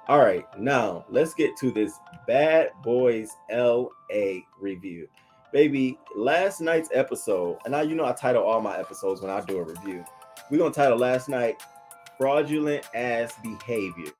All right, now let's get to this Bad Boys LA review. Baby, last night's episode, and now you know I title all my episodes when I do a review. We're going to title last night Fraudulent Ass Behavior.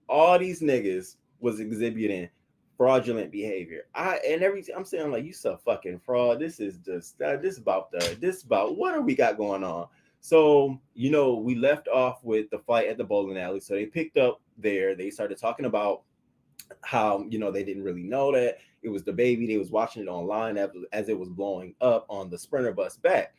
All these niggas was exhibiting fraudulent behavior. I'm saying like you so fucking fraud. This is just this about what are we got going on? So we left off with the fight at the bowling alley. So they picked up there. They started talking about how they didn't really know that it was the baby. They was watching it online as it was blowing up on the Sprinter bus back.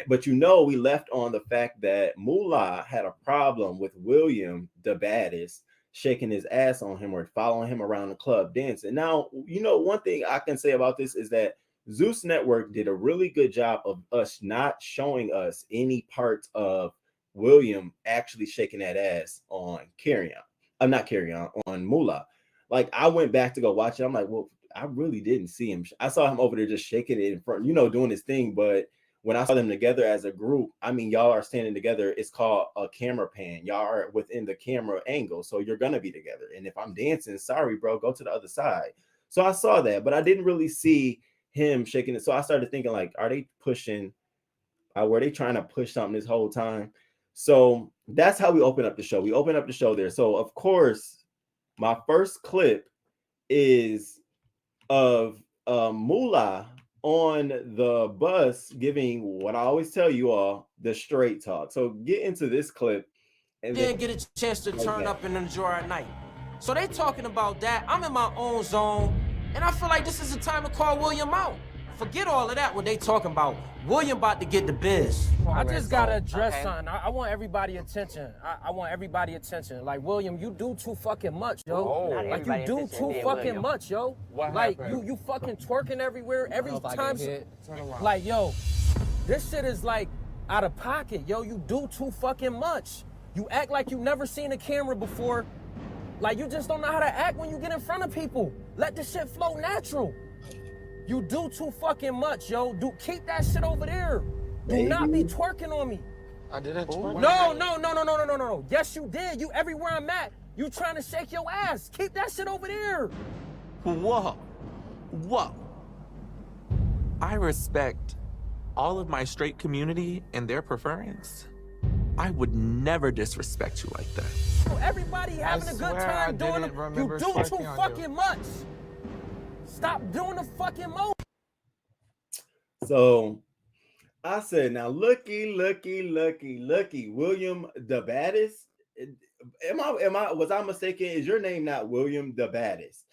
But we left on the fact that Moolah had a problem with William the baddest shaking his ass on him or following him around the club dancing. Now, one thing I can say about this is that Zeus Network did a really good job of us not showing us any parts of William actually shaking that ass on Carry On. I'm not Carry on Moolah. Like, I went back to go watch it. I'm like, well, I really didn't see him. I saw him over there just shaking it in front, doing his thing. But when I saw them together as a group, I mean, y'all are standing together. It's called a camera pan. Y'all are within the camera angle. So you're going to be together. And if I'm dancing, sorry, bro, go to the other side. So I saw that, but I didn't really see him shaking it. So I started thinking, like, are they pushing? Were they trying to push something this whole time? So that's how we open up the show. We open up the show there. So, of course, my first clip is of Moolah on the bus giving what I always tell you all, the straight talk. So get into this clip. And didn't get a chance to turn up and enjoy our night. So they talking about that. I'm in my own zone, and I feel like this is the time to call William out. Forget all of that, what they talking about. William about to get the biz. I just gotta address something. I want everybody attention. I want everybody attention. Like, William, you do too fucking much, yo. Like, you do too fucking much, yo. Like, you fucking twerking everywhere every time. Like, yo, this shit is like out of pocket, yo. You do too fucking much. You act like you never seen a camera before. Like, you just don't know how to act when you get in front of people. Let the shit flow natural. You do too fucking much, yo. Keep that shit over there. Do not be twerking on me. I didn't twerk. No. Yes, you did. You everywhere I'm at, you trying to shake your ass. Keep that shit over there. Whoa. I respect all of my straight community and their preference. I would never disrespect you like that. Everybody having a good time doing it. You do too fucking much. Stop doing the fucking most. So I said, now looky, William the baddest. Was I mistaken? Is your name not William the baddest?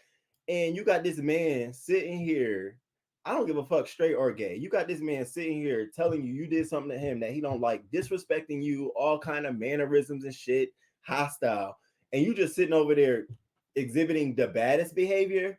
And you got this man sitting here. I don't give a fuck, straight or gay. You got this man sitting here telling you did something to him that he don't like, disrespecting you, all kind of mannerisms and shit, hostile. And you just sitting over there exhibiting the baddest behavior.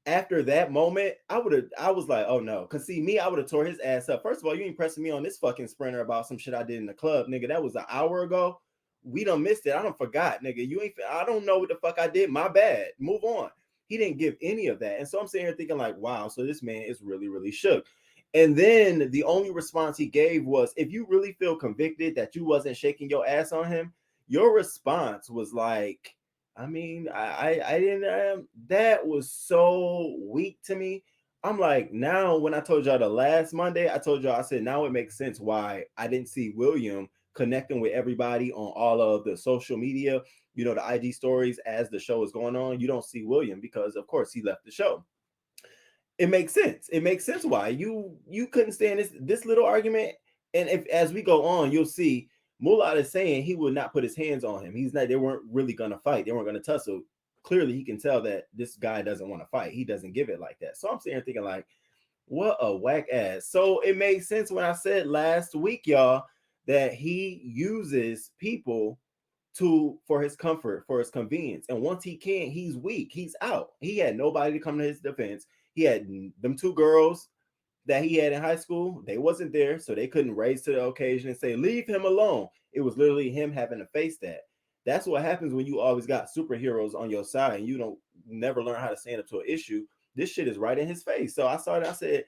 After that moment, I was like, oh no. Cause see me, I would have tore his ass up. First of all, you ain't pressing me on this fucking Sprinter about some shit I did in the club, nigga. That was an hour ago. We done missed it. I don't forgot, nigga. I don't know what the fuck I did. My bad. Move on. He didn't give any of that. And so I'm sitting here thinking like, wow, so this man is really, really shook. And then the only response he gave was, if you really feel convicted that you wasn't shaking your ass on him, your response was like, I mean, I didn't, that was so weak to me. I'm like, now when I told y'all the last Monday, I said, now it makes sense why I didn't see William connecting with everybody on all of the social media, the IG stories as the show is going on. You don't see William because of course he left the show. It makes sense. It makes sense why you couldn't stand this little argument. And if as we go on, you'll see Moolah is saying he would not put his hands on him. They weren't really going to fight. They weren't going to tussle. Clearly, he can tell that this guy doesn't want to fight. He doesn't give it like that. So I'm sitting here thinking like, what a whack ass. So it made sense when I said last week, y'all, that he uses people for his comfort, for his convenience. And once he can't, he's weak. He's out. He had nobody to come to his defense. He had them two girls that he had in high school. They wasn't there, so they couldn't raise to the occasion and say, leave him alone. It was literally him having to face that. That's what happens when you always got superheroes on your side and you don't never learn how to stand up to an issue. This shit is right in his face. So I said,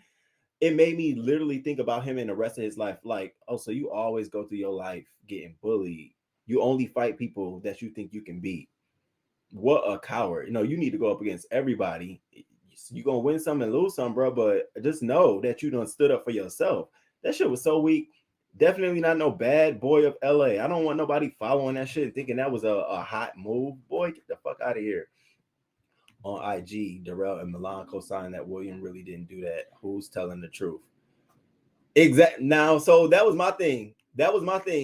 it made me literally think about him in the rest of his life. Like, oh, so you always go through your life getting bullied. You only fight people that you think you can beat. What a coward. You know, you need to go up against everybody. You're going to win some and lose some, bro. But just know that you done stood up for yourself. That shit was so weak. Definitely not no bad boy of LA. I don't want nobody following that shit and thinking that was a hot move. Boy, get the fuck out of here. On IG, Darrell and Milan co-signed that William really didn't do that. Who's telling the truth? Exactly. Now, so that was my thing.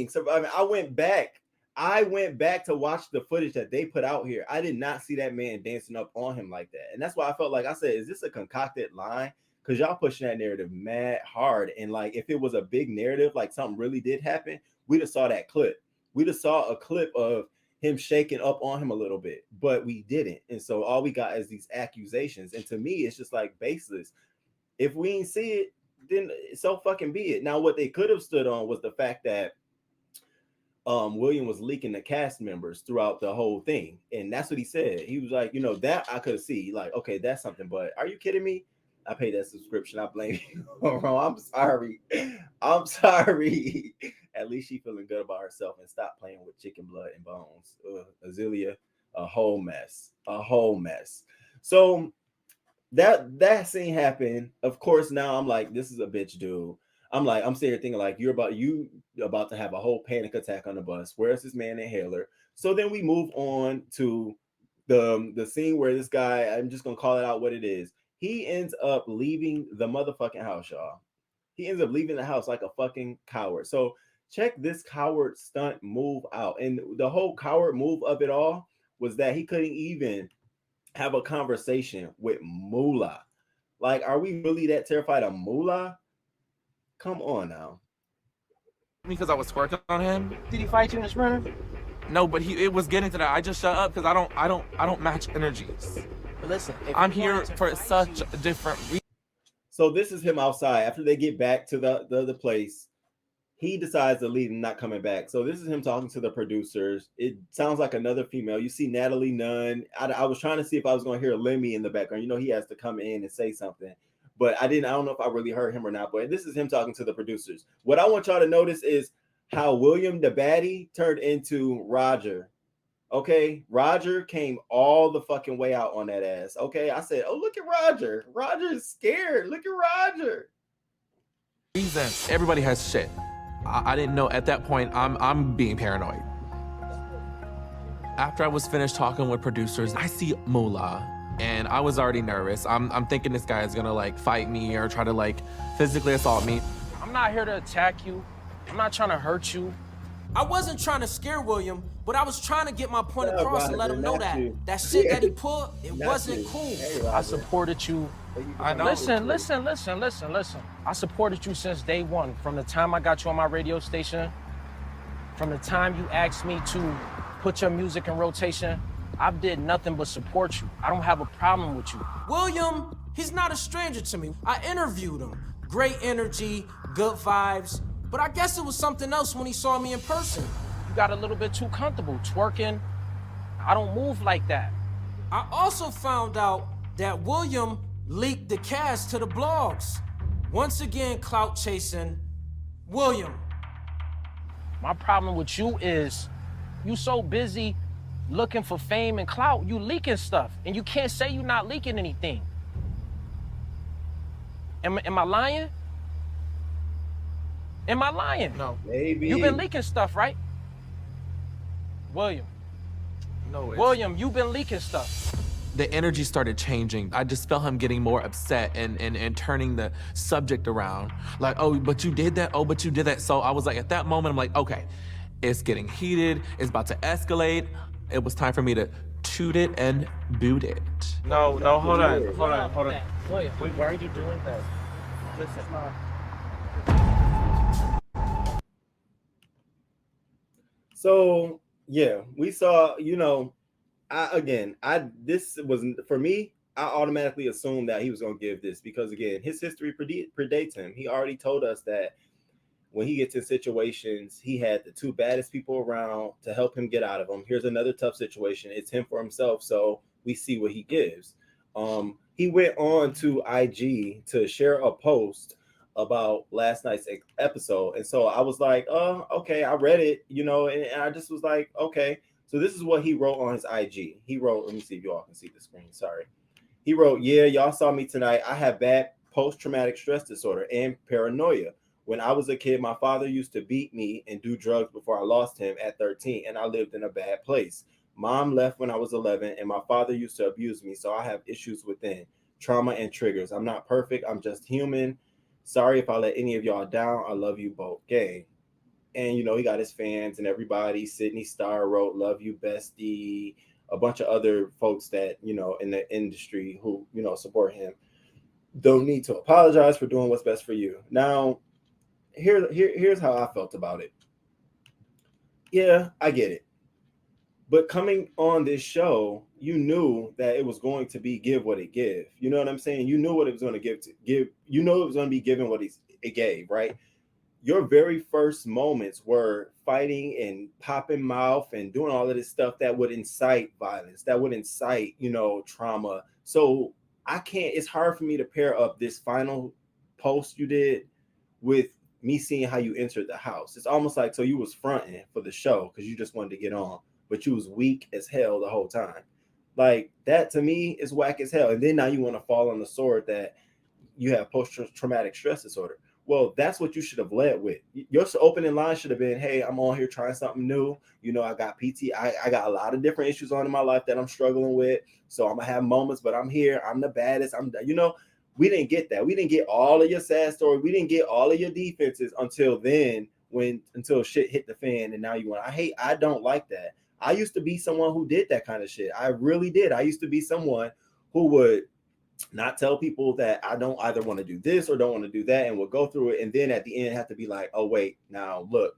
So I went back to watch the footage that they put out here. I did not see that man dancing up on him like that. And that's why I felt like I said, is this a concocted line? Because y'all pushing that narrative mad hard. And like, if it was a big narrative, like something really did happen, we'd have saw that clip. We'd have saw a clip of him shaking up on him a little bit, but we didn't. And so all we got is these accusations. And to me, it's just like baseless. If we ain't see it, then so fucking be it. Now, what they could have stood on was the fact that William was leaking the cast members throughout the whole thing. And that's what he said. He was like, you know, that I could see, like, okay, that's something, but are you kidding me? I paid that subscription. I blame you. I'm sorry. At least she feeling good about herself and stop playing with chicken blood and bones. Azealia, a whole mess. So that scene happened. Of course, now I'm like, this is a bitch, dude. I'm sitting here thinking like, you about to have a whole panic attack on the bus. Where's this man inhaler? So then we move on to the scene where this guy, I'm just gonna call it out what it is. He ends up leaving the motherfucking house, y'all. He ends up leaving the house like a fucking coward. So check this coward stunt move out. And the whole coward move of it all was that he couldn't even have a conversation with Moolah. Like, are we really that terrified of Moolah? Come on now. Because I was twerking on him. Did he fight you in the sprinter? No, but it was getting to that. I just shut up because I don't match energies. But listen, I'm here for such a different reason. So this is him outside. After they get back to the place, he decides to leave and not coming back. So this is him talking to the producers. It sounds like another female. You see Natalie Nunn. I was trying to see if I was going to hear Lemmy in the background. You know, he has to come in and say something. But I don't know if I really heard him or not. But this is him talking to the producers. What I want y'all to notice is how William the baddie turned into Roger. Okay, Roger came all the fucking way out on that ass. Okay, I said, oh, look at Roger. Roger's scared. Look at Roger. Reason everybody has shit. I didn't know at that point. I'm being paranoid. After I was finished talking with producers, I see Moolah, and I was already nervous. I'm thinking this guy is gonna like fight me or try to like physically assault me. I'm not here to attack you. I'm not trying to hurt you. I wasn't trying to scare William, but I was trying to get my point across Roger, and let him know that you. that shit that he pulled, it wasn't cool. Hey, I supported you. I know. Listen. I supported you since day one. From the time I got you on my radio station, from the time you asked me to put your music in rotation, I did nothing but support you. I don't have a problem with you. William, he's not a stranger to me. I interviewed him. Great energy, good vibes. But I guess it was something else when he saw me in person. You got a little bit too comfortable twerking. I don't move like that. I also found out that William leaked the cast to the blogs. Once again, clout chasing. William. My problem with you is you so busy looking for fame and clout, you leaking stuff, and you can't say you're not leaking anything. Am I lying? Am I lying? No. Baby. You've been leaking stuff, right? William. No. William, you've been leaking stuff. The energy started changing. I just felt him getting more upset and turning the subject around. Like, oh, but you did that? Oh, but you did that. So I was like, at that moment, I'm like, okay, it's getting heated. It's about to escalate. It was time for me to toot it and boot it. No, hold on. William, why are you doing that? Listen, So yeah, we saw, you know, this was for me, I automatically assumed that he was going to give this because again, his history predates him. He already told us that when he gets in situations, he had the two baddest people around to help him get out of them. Here's another tough situation. It's him for himself. So we see what he gives. He went on to IG to share a post about last night's episode, and so I was like, oh, okay, I read it, and I just was like, okay. So this is what he wrote on his IG. He wrote, let me see if you all can see the screen. Sorry. He wrote, yeah, y'all saw me tonight. I have bad post-traumatic stress disorder and paranoia. When I was a kid, my father used to beat me and do drugs before I lost him at 13, and I lived in a bad place. Mom left when I was 11, and my father used to abuse me, so I have issues within, trauma and triggers. I'm not perfect. I'm just human. Sorry if I let any of y'all down. I love you both. Gang. And, he got his fans and everybody. Sydney Starr wrote, love you, bestie. A bunch of other folks that, in the industry who, support him. Don't need to apologize for doing what's best for you. Now, here's how I felt about it. Yeah, I get it. But coming on this show, you knew that it was going to be give what it give. You know what I'm saying? You knew what it was going to give. You know it was going to be given what it gave, right? Your very first moments were fighting and popping mouth and doing all of this stuff that would incite violence, that would incite, trauma. So it's hard for me to pair up this final post you did with me seeing how you entered the house. It's almost like, so you was fronting for the show because you just wanted to get on, but you was weak as hell the whole time. Like, that to me is whack as hell. And then now you want to fall on the sword that you have post-traumatic stress disorder. Well, that's what you should have led with. Your opening line should have been, hey, I'm on here trying something new. I got PT. I got a lot of different issues on in my life that I'm struggling with. So I'm going to have moments, but I'm here. I'm the baddest. We didn't get that. We didn't get all of your sad story. We didn't get all of your defenses until then, until shit hit the fan. And now you want, I don't like that. I used to be someone who did that kind of shit. I really did. I used to be someone who would not tell people that I don't either want to do this or don't want to do that, and we'll go through it. And then at the end have to be like, oh, wait, now look,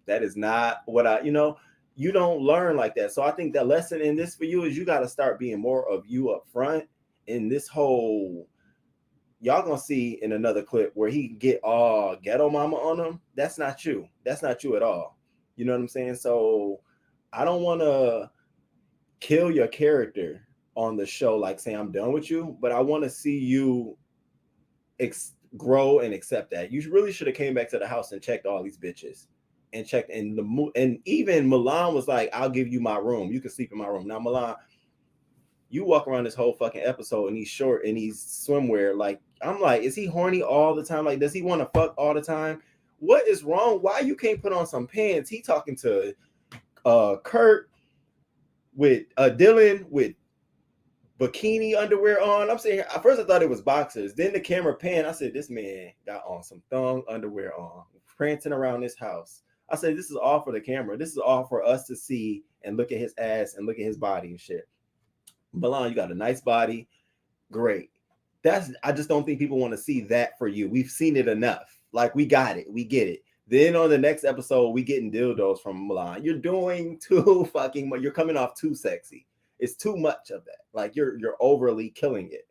that is not what you don't learn like that. So I think the lesson in this for you is you got to start being more of you up front in this whole, y'all gonna see in another clip where he get all ghetto mama on him. That's not you. That's not you at all. You know what I'm saying? So I don't want to kill your character on the show, like say I'm done with you, but I want to see you grow and accept that. You really should have came back to the house and checked all these bitches and checked and even Milan was like, I'll give you my room. You can sleep in my room. Now, Milan, you walk around this whole fucking episode and he's short and he's swimwear. Like, I'm like, is he horny all the time? Like, does he want to fuck all the time? What is wrong? Why you can't put on some pants? He talking to Kurt with Dylan with bikini underwear on. I'm saying, at first I thought it was boxers. Then the camera panned. I said, this man got on some thong underwear on, prancing around this house. I said, this is all for the camera. This is all for us to see and look at his ass and look at his body and shit. Milan, you got a nice body. Great. I just don't think people want to see that for you. We've seen it enough. Like, we got it. We get it. Then on the next episode, we getting dildos from Milan. You're doing too fucking much. You're coming off too sexy. It's too much of that. Like, you're overly killing it.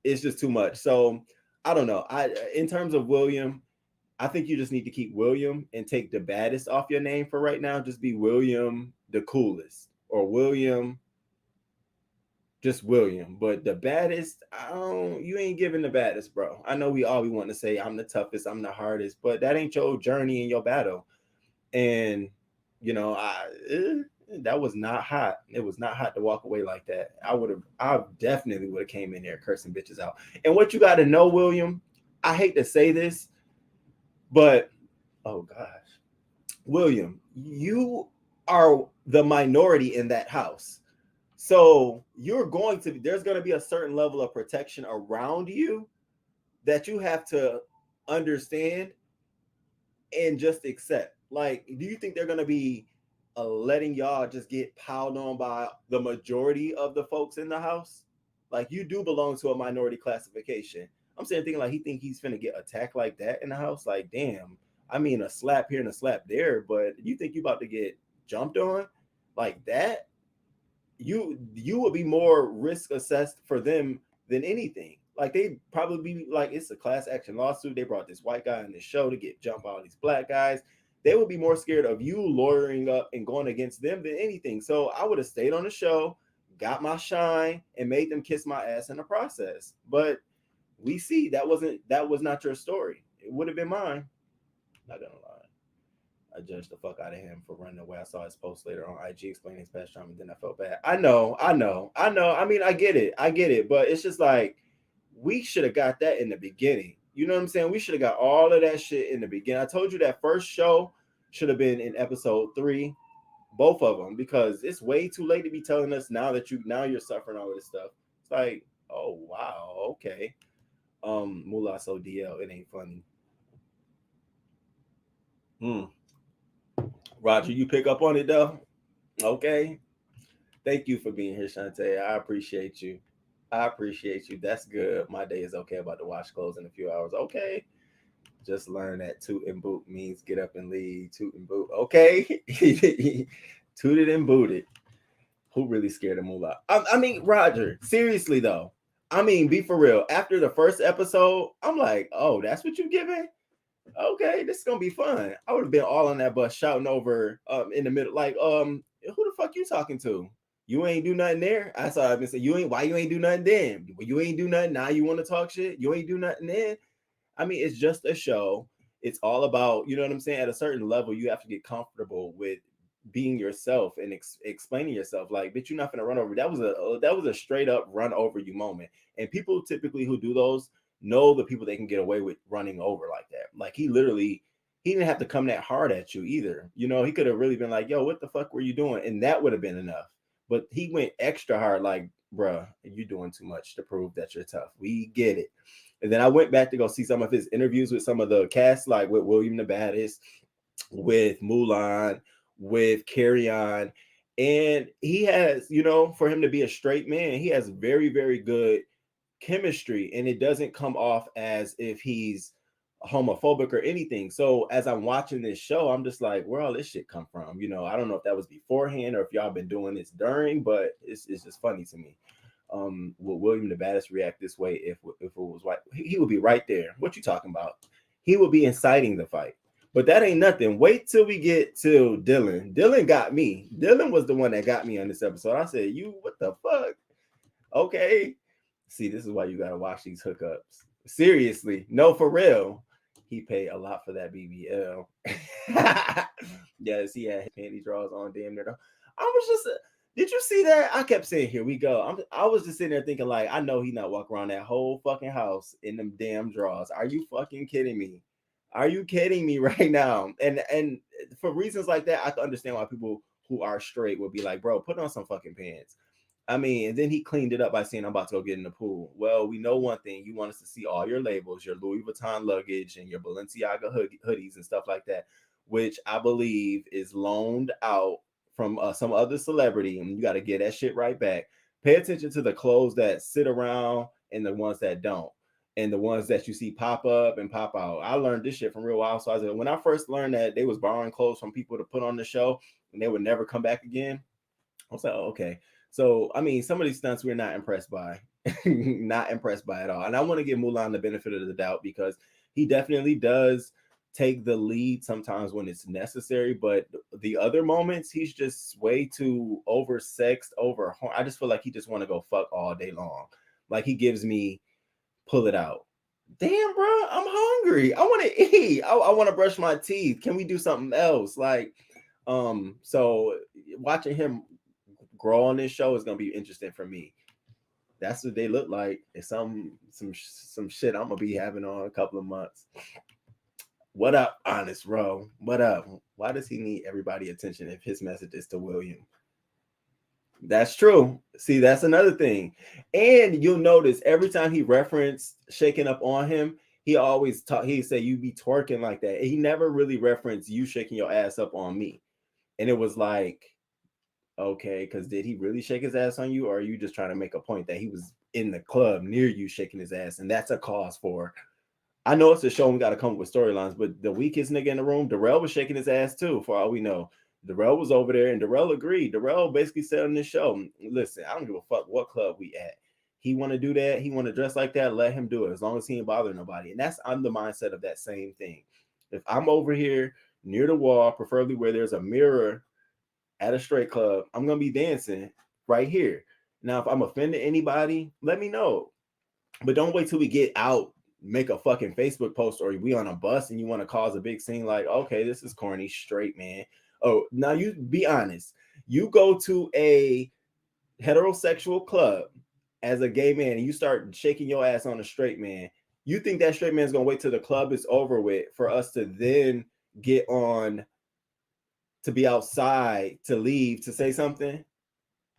It's just too much. So I don't know. In terms of William, I think you just need to keep William and take the baddest off your name for right now. Just be William the coolest, or William, just William. But the baddest, you ain't giving the baddest, bro. I know we want to say I'm the toughest, I'm the hardest, but that ain't your journey and your battle. And that was not hot. It was not hot to walk away like that. I definitely would have came in there cursing bitches out. And what you got to know, William, I hate to say this, but oh gosh, William, you are the minority in that house. So there's going to be a certain level of protection around you that you have to understand and just accept. Like, do you think they're going to be letting y'all just get piled on by the majority of the folks in the house? Like, you do belong to a minority classification. I'm saying, thinking like he think he's finna get attacked like that in the house. Like, damn, I mean, a slap here and a slap there, but you think you about to get jumped on like that? You would be more risk assessed for them than anything. Like, they probably be like, it's a class action lawsuit. They brought this white guy on this show to get jumped by all these black guys. They would be more scared of you lawyering up and going against them than anything. So I would have stayed on the show, got my shine, and made them kiss my ass in the process. But we see that was not your story. It would have been mine. Not gonna lie. I judged the fuck out of him for running away. I saw his post later on IG explaining his past trauma, and then I felt bad. I know. I mean, I get it, but it's just like we should have got that in the beginning. You know what I'm saying? We should have got all of that shit in the beginning. I told you that first show should have been in episode 3, both of them, because it's way too late to be telling us now you're suffering all of this stuff. It's like, oh wow, okay. Mullah so DL, it ain't funny. Roger, you pick up on it though? Okay. Thank you for being here, Shantae. I appreciate you. That's good. My day is okay. About to wash clothes in a few hours. Okay. Just learn that toot and boot means get up and leave. Toot and boot. Okay. Tooted and booted. Who really scared of Mullah? I mean, Roger, seriously though. I mean, be for real. After the first episode, I'm like, oh, that's what you giving? Okay, this is gonna be fun. I would have been all on that bus shouting over in the middle, like, who the fuck you talking to? You ain't do nothing there. I saw I've been saying, why you ain't do nothing then? You ain't do nothing. Now you want to talk shit? You ain't do nothing then. I mean, it's just a show. It's all about, you know what I'm saying? At a certain level, you have to get comfortable with being yourself and explaining yourself. Like, bitch, you're not gonna run over. That was a straight up run over you moment. And people typically who do those know the people they can get away with running over like that. Like he didn't have to come that hard at you either. You know, he could have really been like, yo, what the fuck were you doing? And that would have been enough. But he went extra hard, like, bruh, you're doing too much to prove that you're tough. We get it. And then I went back to go see some of his interviews with some of the cast, like with William the Baddest, with Mulan, with Carry On. And he has, you know, for him to be a straight man, he has very, very good chemistry, and it doesn't come off as if he's homophobic or anything. So as I'm watching this show, I'm just like, where all this shit come from? You know, I don't know if that was beforehand or if y'all been doing this during, but it's just funny to me. Will William the Baddest react this way if it was white? He would be right there. What you talking about? He would be inciting the fight. But that ain't nothing. Wait till we get to Dylan. Dylan got me. Dylan was the one that got me on this episode. I said, you, what the fuck? Okay. See, this is why you gotta watch these hookups. Seriously, no, for real. He paid a lot for that BBL. Yes, he had panty draws on damn near. I was just, did you see that? I kept saying, here we go. I was just sitting there thinking, like, I know he not walking around that whole fucking house in them damn draws. Are you fucking kidding me? Are you kidding me right now? And for reasons like that, I can understand why people who are straight would be like, bro, put on some fucking pants. I mean, and then he cleaned it up by saying, I'm about to go get in the pool. Well, we know one thing. You want us to see all your labels, your Louis Vuitton luggage and your Balenciaga hoodies and stuff like that, which I believe is loaned out from some other celebrity. And you got to get that shit right back. Pay attention to the clothes that sit around and the ones that don't. And the ones that you see pop up and pop out. I learned this shit from Real Housewives. When I first learned that they was borrowing clothes from people to put on the show and they would never come back again, I was like, oh, okay. So, I mean, some of these stunts we're not impressed by. Not impressed by at all. And I want to give Mulan the benefit of the doubt because he definitely does take the lead sometimes when it's necessary. But the other moments, he's just way too oversexed, I just feel like he just want to go fuck all day long. Like he gives me, pull it out. Damn, bro, I'm hungry. I want to eat. I want to brush my teeth. Can we do something else? Like, so watching him grow on this show is gonna be interesting for me. That's what they look like. It's some shit I'm gonna be having on a couple of months. What up, Honest Ro? What up? Why does he need everybody attention if his message is to William? That's true. See, that's another thing. And you'll notice every time he referenced shaking up on him, he always he said you be twerking like that. And he never really referenced you shaking your ass up on me. And it was like, okay, because did he really shake his ass on you, or are you just trying to make a point that he was in the club near you shaking his ass? And that's a cause for, I know it's a show and we got to come up with storylines, but the weakest nigga in the room, Darrell was shaking his ass too, for all we know. Darrell was over there and Darrell agreed. Darrell basically said on this show, listen, I don't give a fuck what club we at. He want to do that. He want to dress like that. Let him do it as long as he ain't bothering nobody. And I'm the mindset of that same thing. If I'm over here near the wall, preferably where there's a mirror at a straight club, I'm going to be dancing right here. Now, if I'm offending anybody, let me know. But don't wait till we get out, make a fucking Facebook post, or we on a bus and you want to cause a big scene like, okay, this is corny, straight man. Oh, now you be honest. You go to a heterosexual club as a gay man and you start shaking your ass on a straight man. You think that straight man's gonna wait till the club is over with for us to then get on to be outside to leave to say something?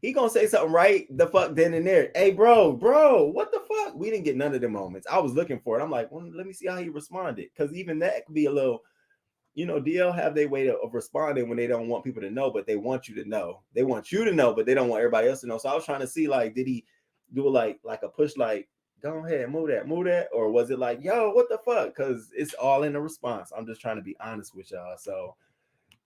He gonna say something right the fuck then and there. Hey, bro, what the fuck? We didn't get none of the moments. I was looking for it. I'm like, well, let me see how he responded. Because even that could be a little, DL have their way of responding when they don't want people to know, but they want you to know. They want you to know, but they don't want everybody else to know. So I was trying to see, like, did he do like a push, like, go ahead, move that, or was it like, yo, what the fuck? Because it's all in the response. I'm just trying to be honest with y'all. So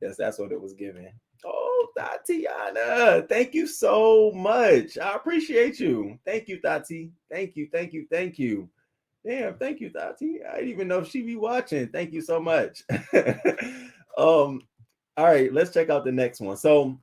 yes, that's what it was given. Oh, Tatiana, thank you so much. I appreciate you. Thank you, Tati. Thank you. Damn, thank you, Tati. I didn't even know if she be watching. Thank you so much. All right, let's check out the next one. So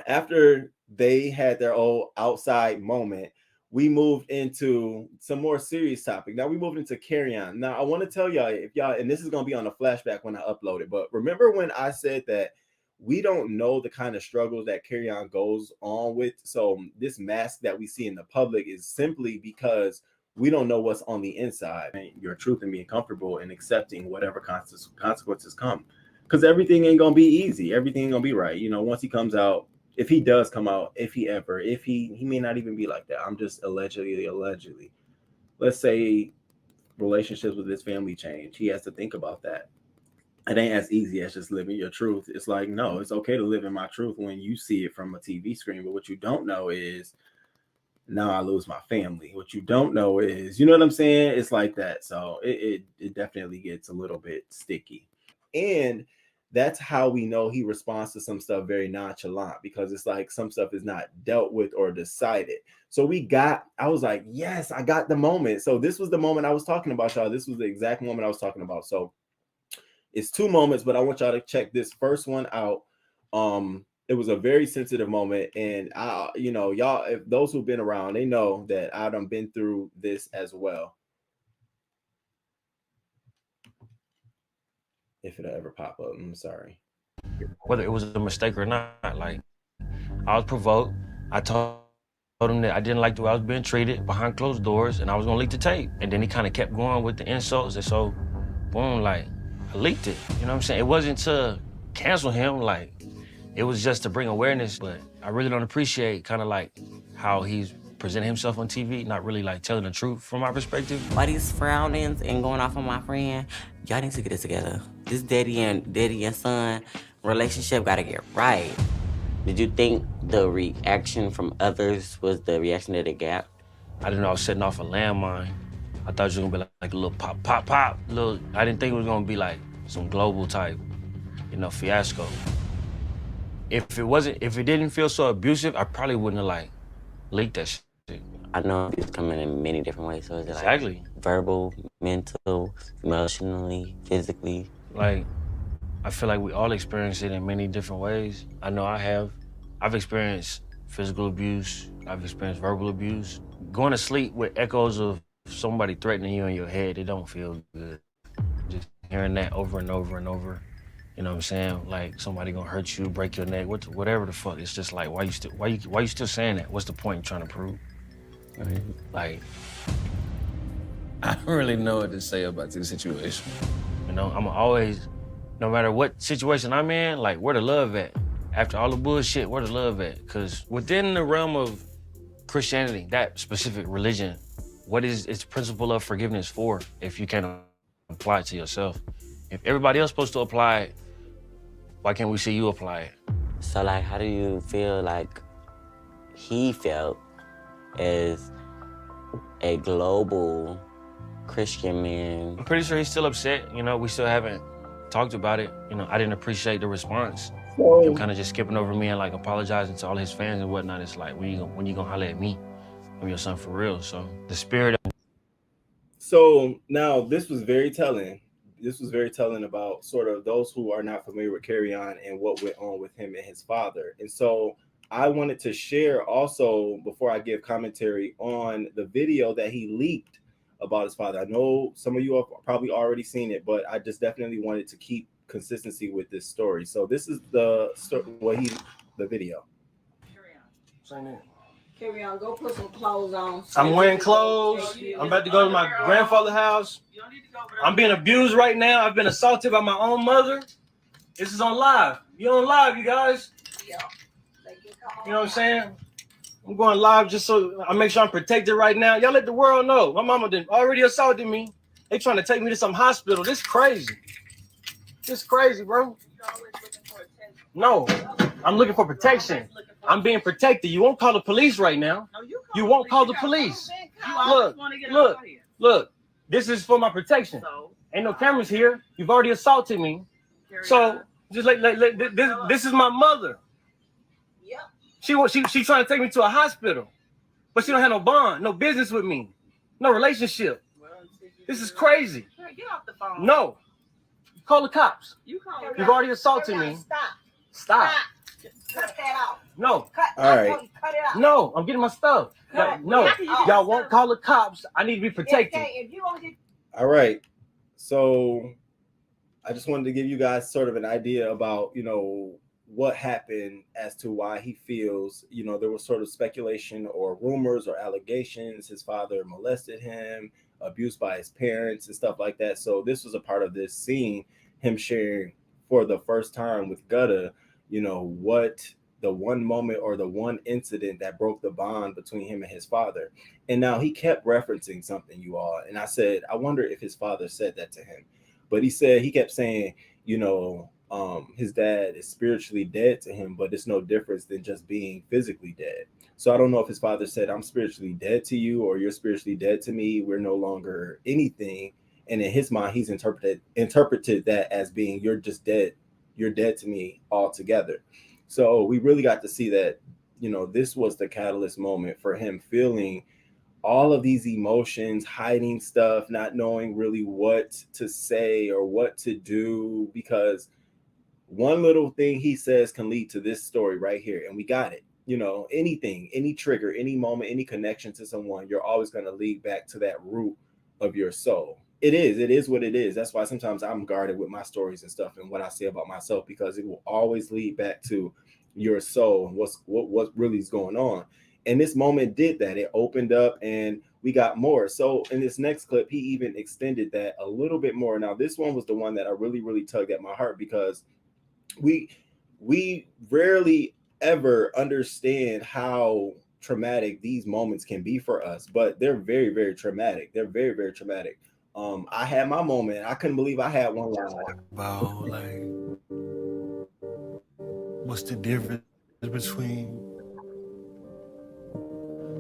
after they had their old outside moment, we moved into some more serious topic. Now we moved into carry on. Now I want to tell y'all, if y'all, and this is going to be on a flashback when I upload it, but remember when I said that we don't know the kind of struggles that carry on goes on with. So this mask that we see in the public is simply because we don't know what's on the inside. Your truth and being comfortable and accepting whatever consequences come. Because everything ain't going to be easy. Everything ain't going to be right. Once he comes out, if he does come out, if he may not even be like that. I'm just allegedly. Let's say relationships with his family change. He has to think about that. It ain't as easy as just living your truth. It's like, no, it's okay to live in my truth when you see it from a TV screen. But what you don't know is now I lose my family. What you don't know is, you know what I'm saying? It's like that. So it definitely gets a little bit sticky. And that's how we know he responds to some stuff very nonchalant, because it's like some stuff is not dealt with or decided. So I was like, yes, I got the moment. So this was the moment I was talking about, y'all. This was the exact moment I was talking about. So it's two moments, but I want y'all to check this first one out. It was a very sensitive moment, and y'all, if those who've been around, they know that I done been through this as well. If it'll ever pop up, I'm sorry. Whether it was a mistake or not, like, I was provoked. I told him that I didn't like the way I was being treated behind closed doors, and I was gonna leak the tape. And then he kind of kept going with the insults, and so, boom, like, I leaked it. You know what I'm saying? It wasn't to cancel him, like, it was just to bring awareness. But I really don't appreciate kind of like how he's presenting himself on TV, not really like telling the truth from my perspective. Why these frownings and going off on my friend? Y'all need to get it together. This daddy and son relationship gotta get right. Did you think the reaction from others was the reaction that it got? I didn't know I was setting off a landmine. I thought it was gonna be like a little pop, pop, pop. I didn't think it was gonna be like some global type, fiasco. If it didn't feel so abusive, I probably wouldn't have like leaked that shit. I know it's coming in many different ways. So is it exactly like verbal, mental, emotionally, physically? Like, I feel like we all experience it in many different ways. I know I have. I've experienced physical abuse. I've experienced verbal abuse. Going to sleep with echoes of somebody threatening you in your head, it don't feel good. Just hearing that over and over and over. You know what I'm saying? Like, somebody gonna hurt you, break your neck, whatever the fuck. It's just like, why you still saying that? What's the point you're trying to prove? Right? Like, I don't really know what to say about this situation. I'm always, no matter what situation I'm in, like, where the love at? After all the bullshit, where the love at? Because within the realm of Christianity, that specific religion, what is its principle of forgiveness for if you can't apply it to yourself? If everybody else is supposed to apply it, why can't we see you apply it? So, like, how do you feel like he felt as a global Christian man? I'm pretty sure he's still upset. We still haven't talked about it. I didn't appreciate the response. Him kind of just skipping over me and like apologizing to all his fans and whatnot. It's like, when you gonna holler at me? I'm your son for real. So the spirit of... So now this was very telling. This was very telling about sort of those who are not familiar with Carry On and what went on with him and his father. And so I wanted to share also before I give commentary on the video that he leaked about his father. I know some of you have probably already seen it, but I just definitely wanted to keep consistency with this story. So this is the video. Carry on, go put some clothes on. I'm wearing clothes. I'm about to go to my grandfather's house. I'm being abused right now. I've been assaulted by my own mother. This is on live. You on live, you guys? You know what I'm saying? I'm going live just so I make sure I'm protected right now. Y'all let the world know. My mama already assaulted me. They trying to take me to some hospital. This crazy. This crazy, bro. No, I'm looking for protection. I'm being protected. You won't call the police right now. You won't call the police. Look. This is for my protection. Ain't no cameras here. You've already assaulted me. So just like this is my mother. She trying to take me to a hospital, but she don't have no bond, no business with me, no relationship. This is crazy. Get off the phone. No, call the cops. You've already assaulted me. Stop. Cut that off. No. All right. Cut it off. No, I'm getting my stuff. No, y'all won't call the cops. I need to be protected. All right. So I just wanted to give you guys sort of an idea about, what happened as to why he feels, there was sort of speculation or rumors or allegations his father molested him, abused by his parents and stuff like that. So this was a part of this scene, him sharing for the first time with Gutta, what the one moment or the one incident that broke the bond between him and his father. And now he kept referencing something, you all. And I said, I wonder if his father said that to him. But he kept saying, his dad is spiritually dead to him, but it's no difference than just being physically dead. So I don't know if his father said, I'm spiritually dead to you, or you're spiritually dead to me. We're no longer anything. And in his mind, he's interpreted that as being, you're just dead. You're dead to me altogether. So we really got to see that, this was the catalyst moment for him feeling all of these emotions, hiding stuff, not knowing really what to say or what to do, because one little thing he says can lead to this story right here. And we got it. Anything, any trigger, any moment, any connection to someone, you're always going to lead back to that root of your soul. It is what it is. That's why sometimes I'm guarded with my stories and stuff and what I say about myself, because it will always lead back to your soul and what really is going on. And this moment did that. It opened up and we got more. So in this next clip, he even extended that a little bit more. Now, this one was the one that I really, really tugged at my heart, because we rarely ever understand how traumatic these moments can be for us, but they're very, very traumatic. They're very, very traumatic. I had my moment. I couldn't believe I had one about what's the difference between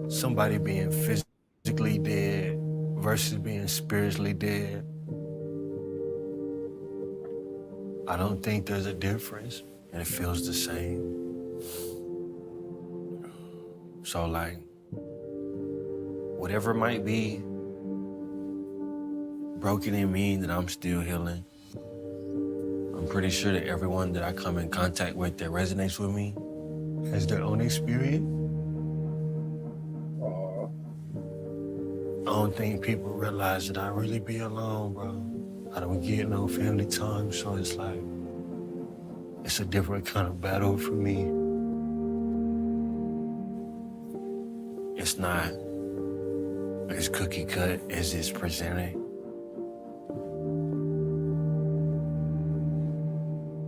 somebody being physically dead versus being spiritually dead. I don't think there's a difference, and it feels the same. So whatever it might be, broken in me that I'm still healing. I'm pretty sure that everyone that I come in contact with that resonates with me has their own experience. I don't think people realize that I really be alone, bro. I don't get no family time, so it's a different kind of battle for me. It's not as cookie cut as it's presented.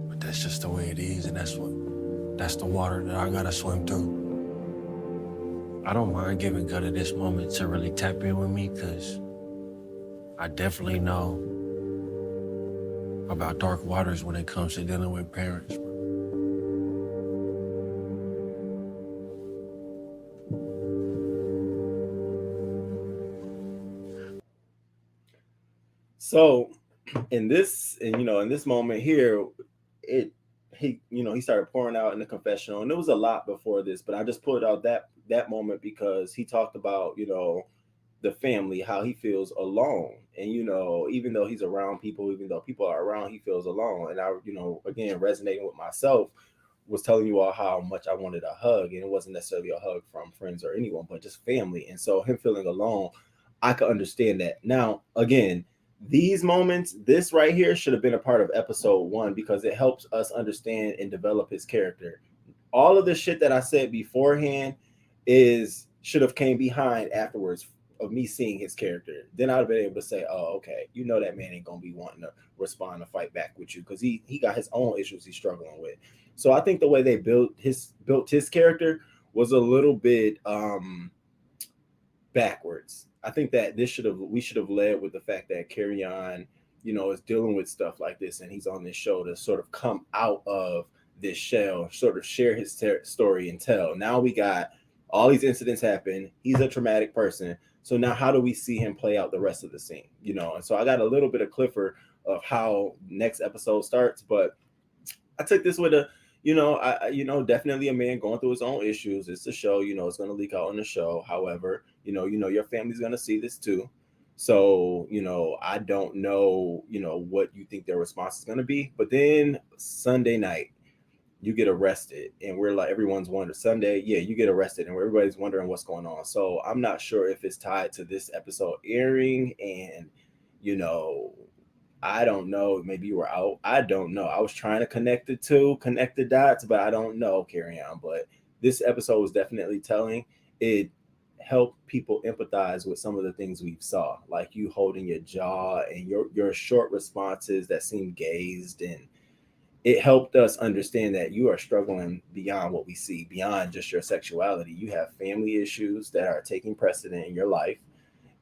But that's just the way it is, and that's the water that I gotta swim through. I don't mind giving Gutta this moment to really tap in with me, because I definitely know about dark waters when it comes to dealing with parents. So in this moment here, he started pouring out in the confessional, and it was a lot before this, but I just pulled out that moment because he talked about, the family, how he feels alone. And, even though he's around people, even though people are around, he feels alone. And I, again, resonating with myself, was telling you all how much I wanted a hug, and it wasn't necessarily a hug from friends or anyone, but just family. And so him feeling alone, I could understand that. Now, again, these moments, this right here should have been a part of episode 1 because it helps us understand and develop his character. All of the shit that I said beforehand should have came behind afterwards of me seeing his character. Then I'd have been able to say, oh, okay, you know that man ain't gonna be wanting to respond and fight back with you because he got his own issues he's struggling with. So I think the way they built his character was a little bit backwards. I think that we should have led with the fact that Carry-On, is dealing with stuff like this, and he's on this show to sort of come out of this shell, sort of share his story and tell. Now we got all these incidents happen. He's a traumatic person. So now how do we see him play out the rest of the scene? And so I got a little bit of Clifford of how next episode starts, but I took this with definitely a man going through his own issues. It's a show, it's going to leak out on the show. However, your family's going to see this too. So, I don't know, what you think their response is going to be. But then Sunday night, you get arrested, and we're like, everyone's wondering. Sunday, yeah, you get arrested, and everybody's wondering what's going on. So I'm not sure if it's tied to this episode airing, and I don't know. Maybe you were out. I don't know. I was trying to connect the dots, but I don't know. Carry on. But this episode was definitely telling. It helped people empathize with some of the things we saw, like you holding your jaw and your short responses that seem gazed, and it helped us understand that you are struggling beyond what we see, beyond just your sexuality. You have family issues that are taking precedent in your life,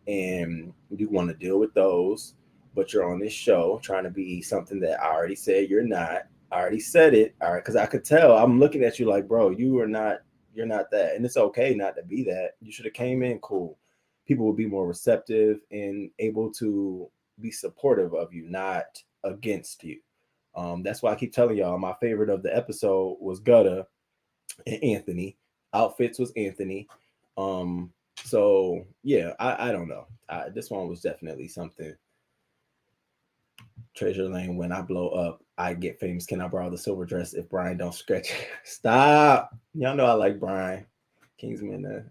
and you want to deal with those, but you're on this show trying to be something that I already said you're not. I already said it. All right. Cause I could tell. I'm looking at you like, bro, you're not that. And it's okay not to be that. You should have came in cool. People would be more receptive and able to be supportive of you, not against you. That's why I keep telling y'all my favorite of the episode was Gutta and Anthony. Outfits was Anthony. So yeah, I don't know. This one was definitely something. Treasure Lane, when I blow up, I get famous. Can I borrow the silver dress if Brian don't stretch? Stop. Y'all know I like Brian. Kingsman,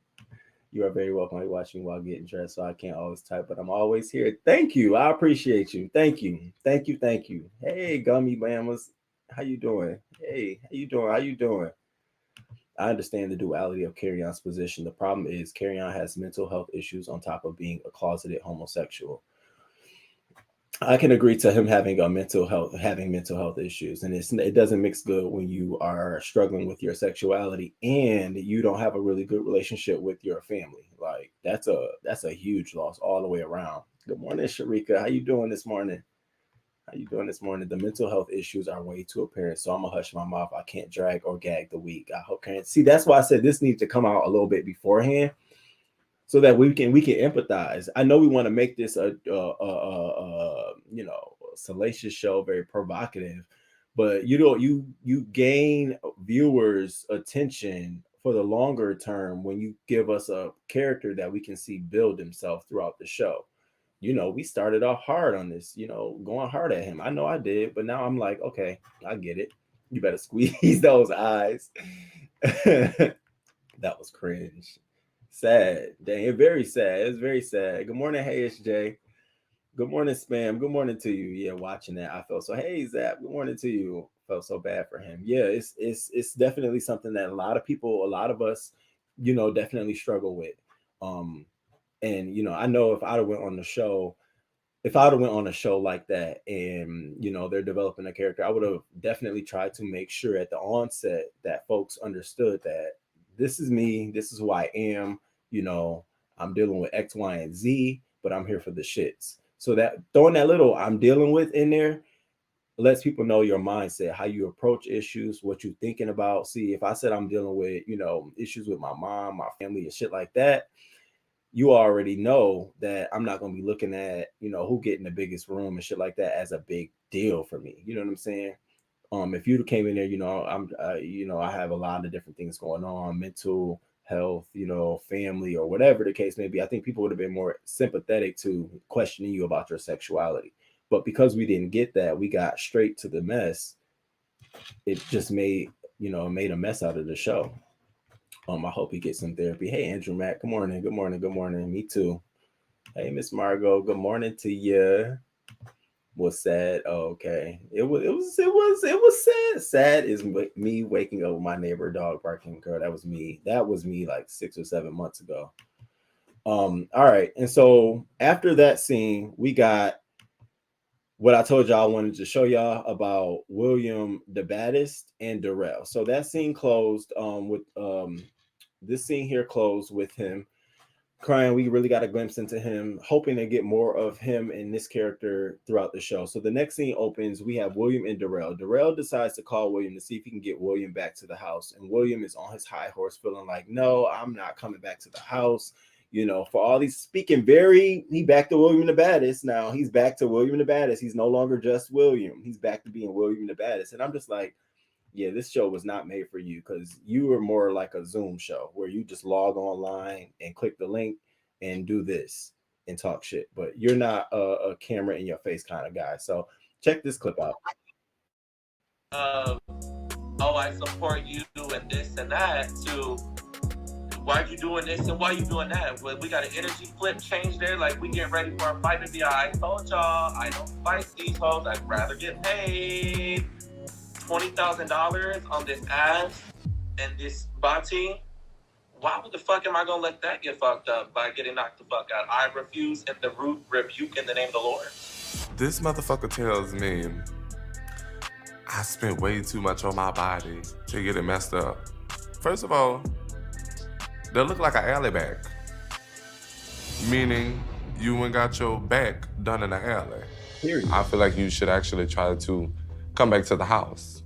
you are very welcome to watching while getting dressed, so I can't always type, but I'm always here. Thank you. I appreciate you. Thank you. Thank you. Thank you. Hey, Gummy Bamas. How you doing? Hey, how you doing? How you doing? I understand the duality of Carry-On's position. The problem is Carry-On has mental health issues on top of being a closeted homosexual. I can agree to him having mental health issues, and it doesn't mix good when you are struggling with your sexuality and you don't have a really good relationship with your family. Like that's a huge loss all the way around. Good morning, Sharika. How you doing this morning? The mental health issues are way too apparent, so I'm gonna hush my mouth. I can't drag or gag the weak. I hope can't see. That's why I said this needs to come out a little bit beforehand, so that we can empathize. I know we want to make this a salacious show, very provocative, but you gain viewers' attention for the longer term when you give us a character that we can see build himself throughout the show. We started off hard on this, going hard at him. I know I did, but now I'm like, okay, I get it. You better squeeze those eyes. That was cringe. Sad. Dang, it's very sad. It's very sad. Good morning, hey, SJ. Good morning, Spam. Good morning to you. Yeah, watching that, I felt so. Hey, Zap. Good morning to you. Felt so bad for him. Yeah, it's definitely something that a lot of us, definitely struggle with. And I know if I'd have went on a show like that, and they're developing a character, I would have definitely tried to make sure at the onset that folks understood that this is me, this is who I am. I'm dealing with X, Y, and Z, but I'm here for the shits. So that throwing that little I'm dealing with in there lets people know your mindset, how you approach issues, what you're thinking about. See, if I said I'm dealing with, issues with my mom, my family, and shit like that, you already know that I'm not going to be looking at, who getting the biggest room and shit like that as a big deal for me. You know what I'm saying? If you came in there, I have a lot of different things going on, mental health, family, or whatever the case may be. I think people would have been more sympathetic to questioning you about your sexuality. But because we didn't get that, we got straight to the mess. It just made made a mess out of the show. I hope he gets some therapy. Hey, Andrew Matt, good morning, good morning, good morning. Me too. Hey, Miss Margot, good morning to you. Was sad. Oh, okay. It was sad. Sad is me waking up with my neighbor dog barking. Girl, that was me. That was me like 6 or 7 months ago. All right. And so after that scene, we got what I told y'all I wanted to show y'all about William the Baddest and Darrell. So that scene closed with this scene here closed with him crying. We really got a glimpse into him, hoping to get more of him and this character throughout the show. So the next scene opens, we have William and Darrell. Darrell decides to call William to see if he can get William back to the house. And William is on his high horse feeling like, no, I'm not coming back to the house. For all these speaking he back to William the Baddest. Now he's back to William the Baddest. He's no longer just William. He's back to being William the Baddest. And I'm just like, yeah, this show was not made for you because you were more like a Zoom show where you just log online and click the link and do this and talk shit. But you're not a camera in your face kind of guy. So check this clip out. I support you and this and that, to why you doing this and why you doing that? Well, we got an energy flip change there. Like, we get ready for a fight and be like, I told y'all, I don't fight these hoes. I'd rather get paid $20,000 on this ass and this body. Why the fuck am I gonna let that get fucked up by getting knocked the fuck out? I refuse and the root rebuke in the name of the Lord. This motherfucker tells me I spent way too much on my body to get it messed up. First of all, they look like an alley back. Meaning you went got your back done in the alley. Period. I feel like you should actually try to come back to the house.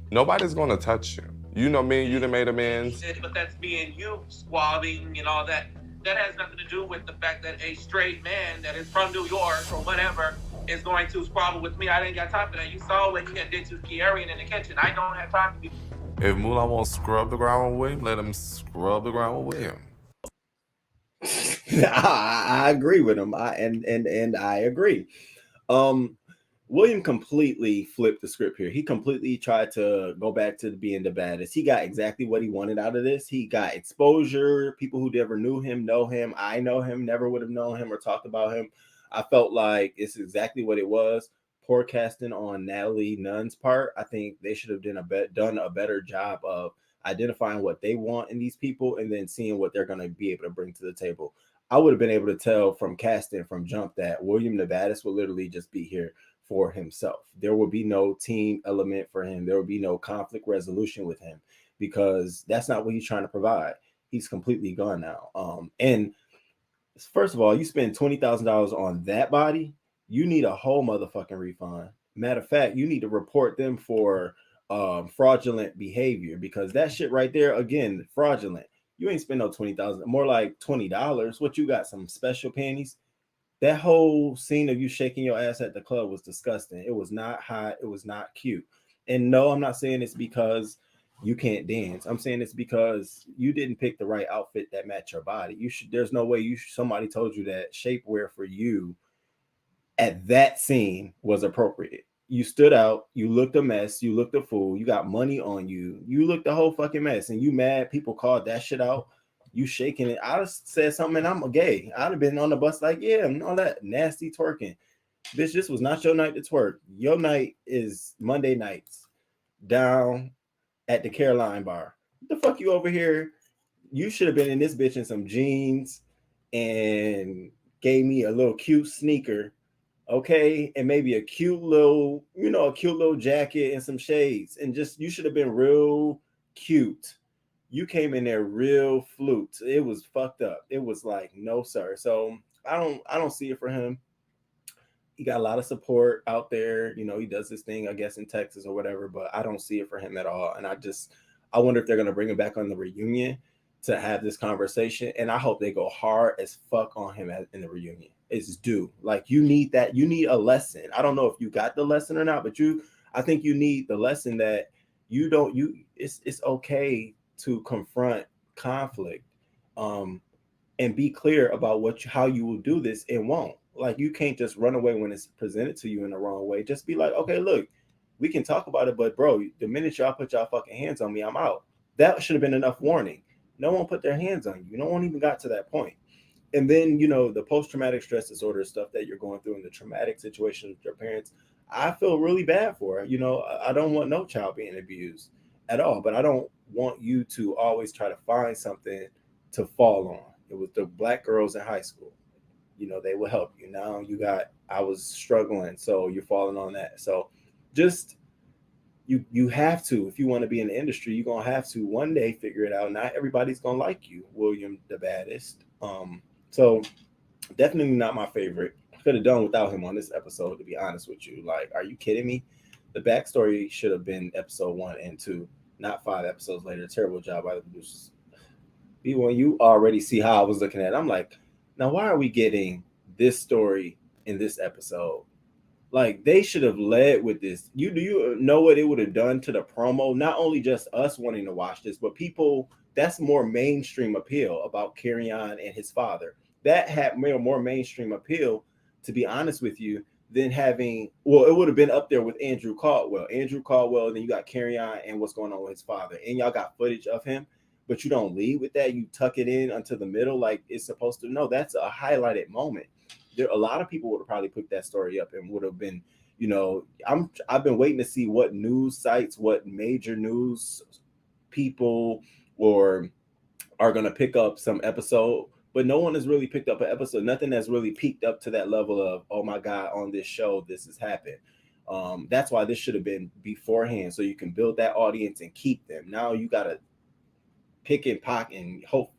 Nobody's gonna touch you. You know me, you done made amends. But that's being you, squabbing and all that. That has nothing to do with the fact that a straight man that is from New York or whatever is going to squabble with me. I ain't got time for that. You saw when you had did to Kiarian in the kitchen. I don't have time for you. If Moolah won't scrub the ground with William, let him scrub the ground with William. I agree with him. And I agree. William completely flipped the script here. He completely tried to go back to being the baddest. He got exactly what he wanted out of this. He got exposure. People who never knew him know him. I know him, never would have known him or talked about him. I felt like it's exactly what it was. Poor casting on Natalie Nunn's part. I think they should have done a better job of identifying what they want in these people and then seeing what they're going to be able to bring to the table. I would have been able to tell from casting from jump that William the Baddest will literally just be here for himself. There will be no team element for him. There will be no conflict resolution with him because that's not what he's trying to provide. He's completely gone now. And first of all, you spend $20,000 on that body, you need a whole motherfucking refund. Matter of fact, you need to report them for fraudulent behavior because that shit right there, again, fraudulent. You ain't spend no $20,000, more like $20. What you got? Some special panties? That whole scene of you shaking your ass at the club was disgusting. It was not hot. It was not cute. And no, I'm not saying it's because you can't dance. I'm saying it's because you didn't pick the right outfit that matched your body. There's no way somebody told you that shapewear for you at that scene was appropriate. You stood out. You looked a mess. You looked a fool. You got money on you. You looked a whole fucking mess. And you mad people called that shit out. You shaking it. I'd have said something and I'm gay. I'd have been on the bus like, yeah, and all that nasty twerking. Bitch, this was not your night to twerk. Your night is Monday nights down at the Caroline bar. What the fuck you over here? You should have been in this bitch in some jeans and gave me a little cute sneaker, okay? And maybe a cute little jacket and some shades. And just, you should have been real cute. You came in there real flute. It was fucked up. It was like, no, sir. So I don't see it for him. He got a lot of support out there. He does this thing, I guess, in Texas or whatever, but I don't see it for him at all. And I wonder if they're going to bring him back on the reunion to have this conversation. And I hope they go hard as fuck on him in the reunion. It's due. Like, you need that. You need a lesson. I don't know if you got the lesson or not, but I think you need the lesson that it's okay to confront conflict and be clear about how you will do this and won't. Like, you can't just run away when it's presented to you in the wrong way. Just be like, okay, look, We can talk about it, but bro, the minute y'all put y'all fucking hands on me, I'm out. That should have been enough warning. No one put their hands on you. No one even got to that point. And then, you know, the post-traumatic stress disorder stuff that you're going through and the traumatic situation with your parents, I feel really bad for it. You know, I don't want no child being abused at all, but I don't want you to always try to find something to fall on. It was the black girls in high school. You know, they will help you. Now I was struggling, so you're falling on that. So just you have to, if you want to be in the industry, you're gonna have to one day figure it out. Not everybody's gonna like you, William the Baddest. So definitely not my favorite. Could have done without him on this episode, to be honest with you. Like, are you kidding me? The backstory should have been episode 1 and 2, not 5 episodes later. Terrible job by the producers. B1, you already see how I was looking at it. I'm like, now why are we getting this story in this episode? Like, they should have led with this. Do you know what it would have done to the promo? Not only just us wanting to watch this, but people, that's more mainstream appeal about Kerrion and his father. That had more mainstream appeal, to be honest with you, than having, well, it would have been up there with Andrew Caldwell. And then you got Kerrion and what's going on with his father. And y'all got footage of him, but you don't lead with that. You tuck it in until the middle like it's supposed to. No, that's a highlighted moment. There, a lot of people would have probably put that story up and would have been, you know, I've been waiting to see what news sites, what major news people or are going to pick up some episode, but no one has really picked up an episode. Nothing has really peaked up to that level of, oh my God, on this show, this has happened. That's why this should have been beforehand, so you can build that audience and keep them. Now you got to pick and pock and hope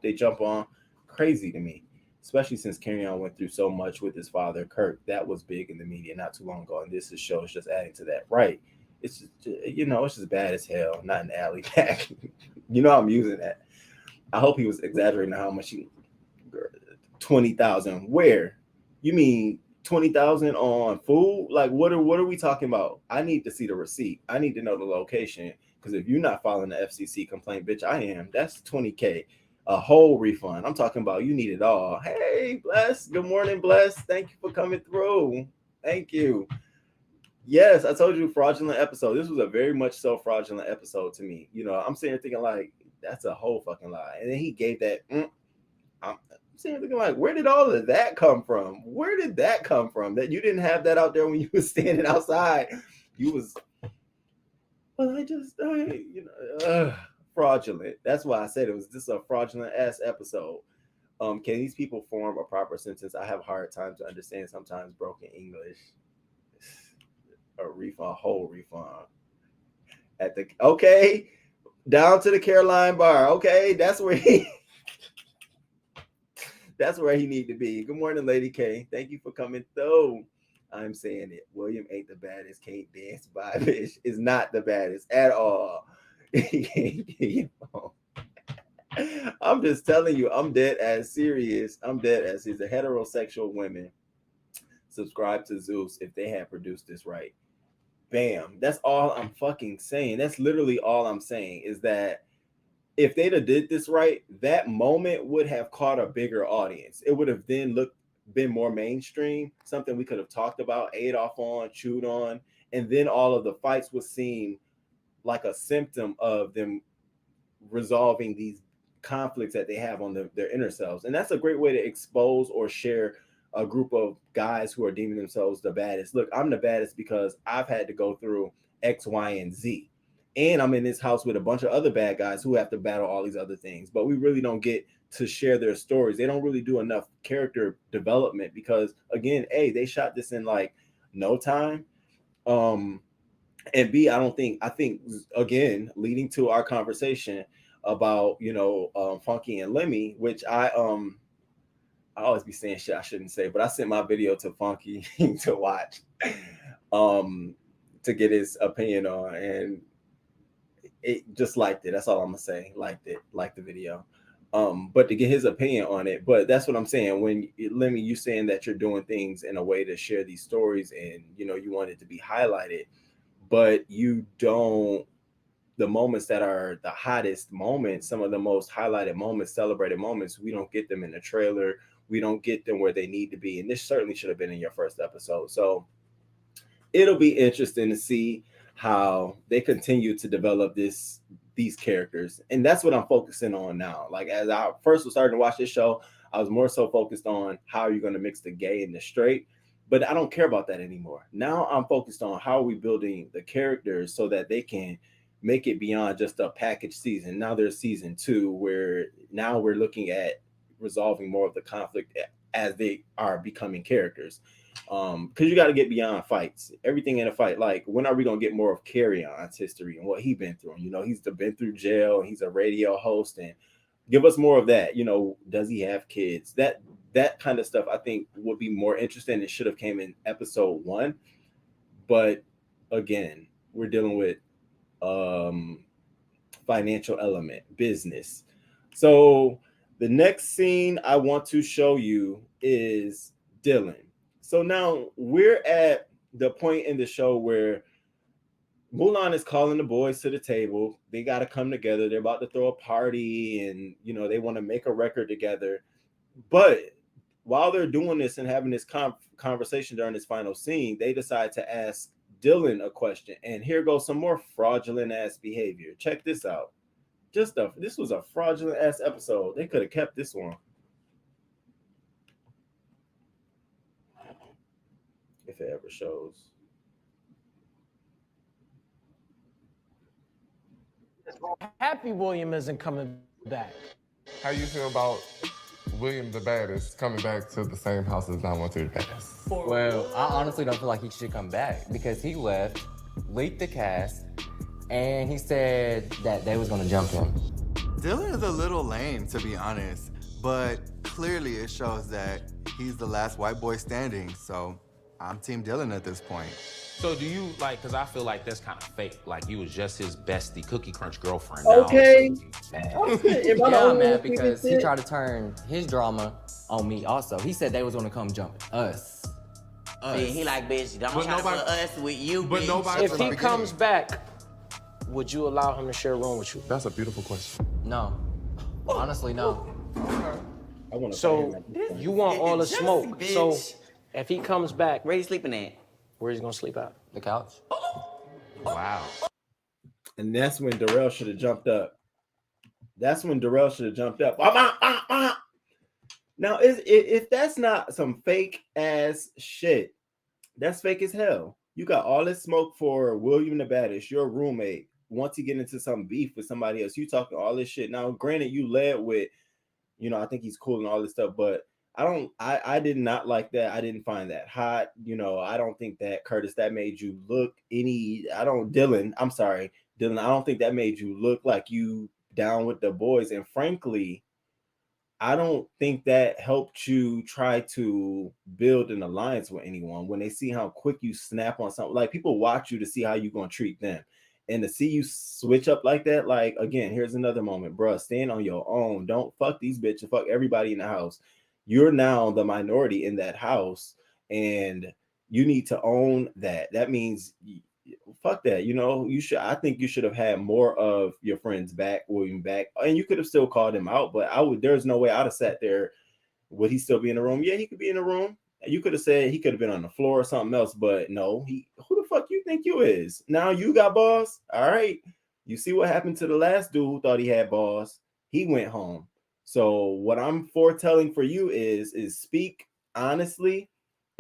they jump on. Crazy to me. Especially since Kerrion went through so much with his father, Kirk. That was big in the media not too long ago, and this show is just adding to that. Right? It's just, you know, it's just bad as hell. Not an alley back. You know, I'm using that. I hope he was exaggerating how much he. 20,000. Where? You mean 20,000 on food? Like, what are we talking about? I need to see the receipt. I need to know the location, because if you're not filing the FCC complaint, bitch, I am. That's 20K. A whole refund. I'm talking about you need it all. Hey, Bless. Good morning, Bless. Thank you for coming through. Thank you. Yes, I told you, fraudulent episode. This was a very much so fraudulent episode to me. You know, I'm sitting here thinking like, that's a whole fucking lie. And then he gave that. I'm sitting here thinking like, where did all of that come from? Where did that come from? That you didn't have that out there when you was standing outside. You was, well, fraudulent. That's why I said it was just a fraudulent ass episode. Can these people form a proper sentence? I have a hard time to understand sometimes broken English. A whole refund. Okay, down to the Caroline bar. Okay, that's where he need to be. Good morning, Lady K. Thank you for coming through. I'm saying it. William ain't the baddest. Can't dance by bitch. Is not the baddest at all. I'm just telling you, I'm dead as serious. I'm dead as is. The heterosexual women subscribe to Zeus if they had produced this right. Bam. That's all I'm fucking saying. That's literally all I'm saying, is that if they'd have did this right, that moment would have caught a bigger audience. It would have then been more mainstream, something we could have talked about, ate off on, chewed on, and then all of the fights would seem like a symptom of them resolving these conflicts that they have on their inner selves. And that's a great way to expose or share a group of guys who are deeming themselves the baddest. Look, I'm the baddest because I've had to go through X, Y, and Z. And I'm in this house with a bunch of other bad guys who have to battle all these other things. But we really don't get to share their stories. They don't really do enough character development because, again, A, they shot this in like no time. And B, I think again, leading to our conversation about, you know, Funky and Lemmy, which I always be saying shit I shouldn't say, but I sent my video to Funky to watch, to get his opinion on, and it just liked it. That's all I'm gonna say. Liked the video. But to get his opinion on it. But that's what I'm saying. When Lemmy, you saying that you're doing things in a way to share these stories, and you know you want it to be highlighted, but you don't. The moments that are the hottest moments, some of the most highlighted moments, celebrated moments, we don't get them in the trailer. We don't get them where they need to be. And this certainly should have been in your first episode. So it'll be interesting to see. how they continue to develop these characters, and that's what I'm focusing on now. Like as I first was starting to watch this show, I was more so focused on how you're going to mix the gay and the straight, but I don't care about that anymore. Now I'm focused on how are we building the characters so that they can make it beyond just a package season. Now there's season 2 where now we're looking at resolving more of the conflict as they are becoming characters. Because you got to get beyond fights. Everything in a fight. Like, when are we gonna get more of Carry On's history and what he been through? You know, he's been through jail. He's a radio host, and give us more of that. You know, does he have kids? That kind of stuff I think would be more interesting. It should have came in episode 1, but again, we're dealing with financial element, business. So the next scene I want to show you is Dylan. So now we're at the point in the show where Mulan is calling the boys to the table. They got to come together. They're about to throw a party, and you know they want to make a record together. But while they're doing this and having this conversation during this final scene, they decide to ask Dylan a question. And here goes some more fraudulent ass behavior. Check this out. This was a fraudulent ass episode. They could have kept this one. If it ever shows. Happy William isn't coming back. How you feel about William the Baddest coming back to the same house as 912 Baddest? Well, I honestly don't feel like he should come back because he left, leaked the cast, and he said that they was gonna jump him. Dylan is a little lame, to be honest, but clearly it shows that he's the last white boy standing, so I'm Team Dylan at this point. So do you, like, because I feel like that's kind of fake. Like, you was just his bestie, Cookie Crunch girlfriend. Okay. Yeah, I'm mad because he tried to turn his drama on me also. He said they was gonna come jump us. See, he like, bitch, don't try to put us with you, but bitch. nobody- If he comes back, would you allow him to share a room with you? That's a beautiful question. No. Honestly, no. So you want all the smoke. Bitch. So if he comes back, where you sleeping at? Where he's gonna sleep at? The couch. Wow. And that's when Darrell should have jumped up. Now, if that's not some fake ass shit, that's fake as hell. You got all this smoke for William the Baddest, your roommate. Once you get into some beef with somebody else, you talking all this shit. Now, granted, you led with, you know, I think he's cool and all this stuff, but I did not like that. I didn't find that hot. You know, I don't think that, Curtis, that made you look Dylan, I'm sorry, Dylan, I don't think that made you look like you down with the boys. And frankly, I don't think that helped you try to build an alliance with anyone when they see how quick you snap on something. Like, people watch you to see how you're going to treat them. And to see you switch up like that, like, again, here's another moment, bruh, stand on your own. Don't fuck these bitches, fuck everybody in the house. You're now the minority in that house, and you need to own that. That means fuck that. You know, I think you should have had more of your friends back, William back, and you could have still called him out, but there's no way I'd have sat there. Would he still be in the room? Yeah, he could be in the room. You could have said he could have been on the floor or something else, but no, who the fuck you think you is? Now you got balls. All right. You see what happened to the last dude who thought he had balls. He went home. So what I'm foretelling for you is speak honestly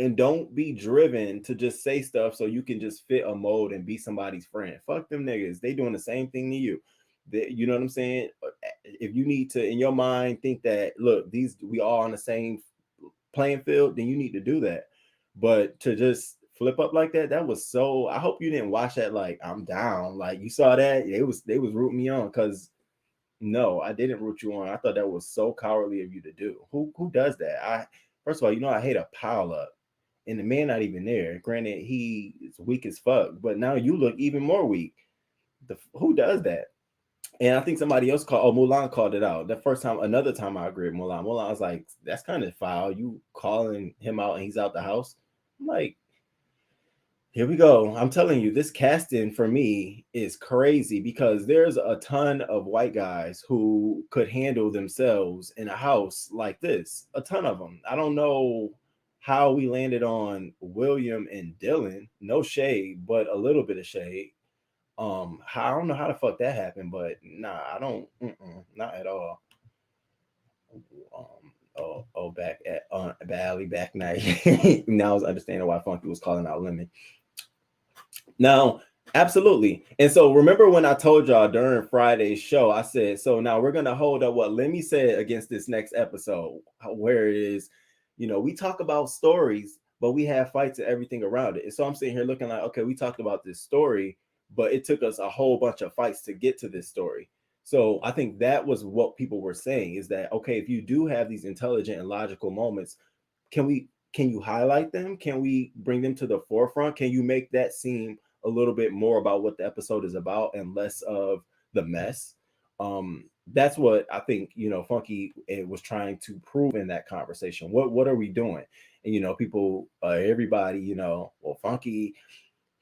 and don't be driven to just say stuff so you can just fit a mold and be somebody's friend. Fuck them niggas. They doing the same thing to you. You know what I'm saying? If you need to, in your mind, think that, look, we all on the same playing field, then you need to do that. But to just flip up like that was so, I hope you didn't watch that like I'm down. Like, you saw that, they was rooting me on, because no, I didn't root you on. I thought that was so cowardly of you to do. Who does that? First of all, you know I hate a pile up. And the man not even there. Granted, he is weak as fuck, but now you look even more weak. Who does that? And I think somebody else Mulan called it out. Another time I agree with Mulan. Mulan was like, that's kind of foul. You calling him out and he's out the house. I'm like, here we go. I'm telling you, this casting for me is crazy, because there's a ton of white guys who could handle themselves in a house like this. A ton of them. I don't know how we landed on William and Dylan. No shade, but a little bit of shade. I don't know how the fuck that happened, but nah, I don't, not at all. Back at Valley back night. Now I was understanding why Funky was calling out Lemon. Now, absolutely. And so remember when I told y'all during Friday's show, I said, so now we're gonna hold up what Lemmy said against this next episode, where it is, we talk about stories, but we have fights and everything around it. And so I'm sitting here looking like, okay, we talked about this story, but it took us a whole bunch of fights to get to this story. So I think that was what people were saying, is that, okay, if you do have these intelligent and logical moments, can you highlight them? Can we bring them to the forefront? Can you make that seem a little bit more about what the episode is about and less of the mess? That's what I think, Funky was trying to prove in that conversation. What are we doing? And people, everybody, well, Funky,